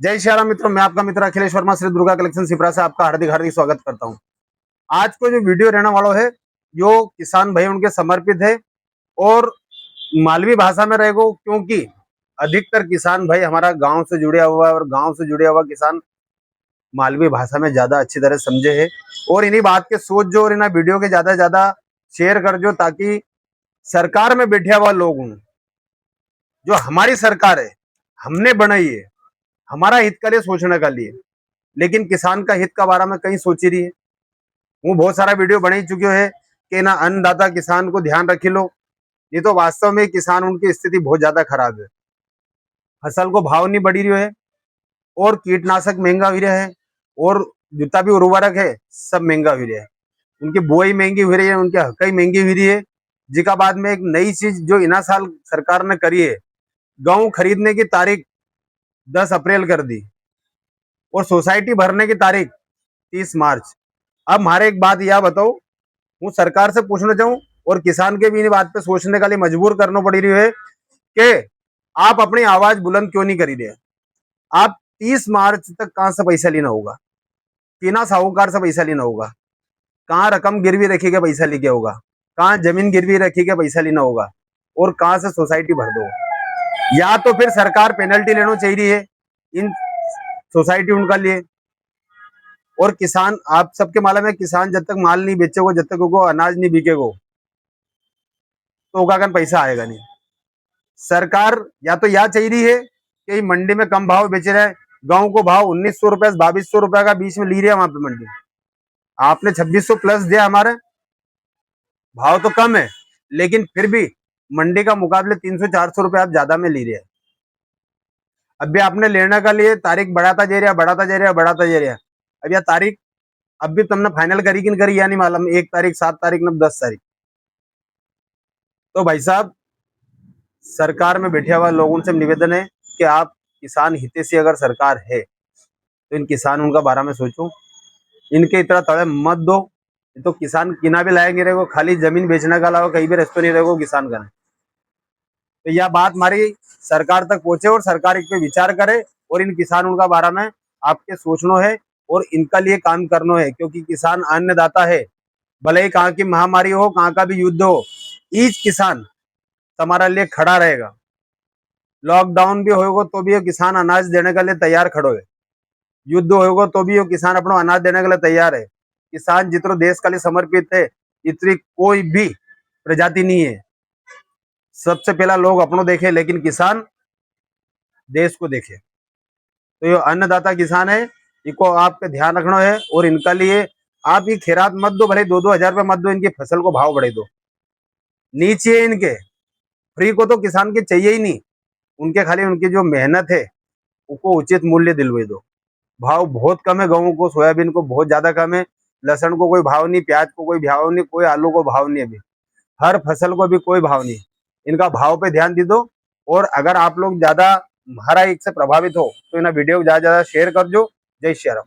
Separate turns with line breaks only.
जय श्री राम मित्रों, मैं आपका मित्र अखिलेश वर्मा श्री दुर्गा कलेक्शन सिपरा से आपका हार्दिक हार्दिक स्वागत करता हूं। आज को जो वीडियो रहने वाला है जो किसान भाई उनके समर्पित है और मालवी भाषा में रहेगा, क्योंकि अधिकतर किसान भाई हमारा गांव से जुड़े हुआ है और गांव से जुड़े हुआ किसान मालवी भाषा में ज्यादा अच्छी तरह समझे है। और इन्हीं बात के सोच जो और इन वीडियो के ज्यादा से ज्यादा शेयर कर जो, ताकि सरकार में बैठे हुआ लोग हूँ, जो हमारी सरकार है हमने बनाई है हमारा हित के लिए सोचने के लिए, लेकिन किसान का हित का बारे में कहीं सोची रही है। वो बहुत सारा वीडियो बना चुके है कि ना अन्नदाता किसान को ध्यान रखी लो, ये तो वास्तव में किसान उनकी स्थिति बहुत ज्यादा खराब है। फसल को भाव नहीं बढ़ी रही है और कीटनाशक महंगा हो रहा है और जितना भी उर्वरक है सब महंगा हो रहा है। उनकी बुआई महंगी हो रही है, उनकी हकई महंगी हो रही है। जिका बाद में एक नई चीज जो इना साल सरकार ने करी है, गेहूं खरीदने की तारीख 10 अप्रैल कर दी और सोसाइटी भरने की तारीख 30 मार्च। अब हमारे एक बात यह बताओ, वो सरकार से पूछना चाहूँ और किसान के भी इन बात पे सोचने के लिए मजबूर करना पड़ रही है कि आप अपनी आवाज बुलंद क्यों नहीं करी रहे। आप 30 मार्च तक कहां से पैसा लेना होगा, किना साहूकार से पैसा लेना होगा, कहाँ रकम गिरवी रखी के पैसा लेके होगा, कहाँ जमीन गिरवी रखी के पैसा लेना होगा और कहाँ से सोसाइटी भर दो। या तो फिर सरकार पेनल्टी लेना चाहिए इन सोसाइटी उनका लिए। और किसान, आप सबके मालूम है, किसान जब तक माल नहीं बेचेगो, जब तक उनको अनाज नहीं बिकेगो तो उनका पैसा आएगा नहीं। सरकार या तो यह चाहिए है कि मंडी में कम भाव बेच रहे हैं, गांव को भाव 1900 रुपए 2200 रुपए का बीच में ली रहे हैं वहां पे मंडी, आपने 2600 प्लस दिया, हमारे भाव तो कम है लेकिन फिर भी मंडी का मुकाबले 300-400 रुपए आप ज्यादा में ली रहे हैं। अभी आपने लेने का लिए तारीख बढ़ाता जा रहा बढ़ाता जा रहा बढ़ाता जा रहा। अब यह तारीख अब भी तुमने फाइनल करी कि नहीं करी या नहीं मालूम, 1 तारीख 7 तारीख न 10 तारीख। तो भाई साहब, सरकार में बैठे हुआ लोगों से निवेदन है कि आप किसान हितैषी अगर सरकार है तो इन किसान उनका बारे में सोचो, इनके इतना तड़े मत दो। तो किसान किना भी लाएंगे रहेगो, खाली जमीन बेचने का अलावा कहीं भी रास्ता नहीं रहेगा किसान का। तो यह बात हमारी सरकार तक पहुंचे और सरकार इस पे विचार करे और इन किसान उनका बारे में आपके सोचना है और इनका लिए काम करना है, क्योंकि किसान अन्नदाता है। भले ही कहाँ की महामारी हो, कहाँ का भी युद्ध हो, ईच किसान हमारा लिए खड़ा रहेगा। लॉकडाउन भी होगा तो भी ये किसान अनाज देने के लिए तैयार खड़ो है, युद्ध होगा तो भी ये किसान अपना अनाज देने के लिए तैयार है। किसान जितना देश के लिए समर्पित है इतनी कोई भी प्रजाति नहीं है। सबसे पहला लोग अपनों देखे लेकिन किसान देश को देखे। तो ये अन्नदाता किसान है, इनको आपका ध्यान रखना है और इनका लिए आप ये खैरात मत दो, भले 2-2 हजार रुपये मत दो, इनकी फसल को भाव बढ़े दो। नीचे इनके फ्री को तो किसान के चाहिए ही नहीं, उनके खाली उनकी जो मेहनत है उनको उचित मूल्य दिलवे दो। भाव बहुत कम है, गेहूं को सोयाबीन को बहुत ज्यादा कम है, लहसुन को कोई भाव नहीं, प्याज को कोई भाव नहीं, कोई आलू को भाव नहीं, अभी हर फसल को भी कोई भाव नहीं। इनका भाव पे ध्यान दे दो। और अगर आप लोग ज्यादा हमारा एक से प्रभावित हो तो इन वीडियो को ज्यादा ज्यादा शेयर कर दो। जय श्री राम।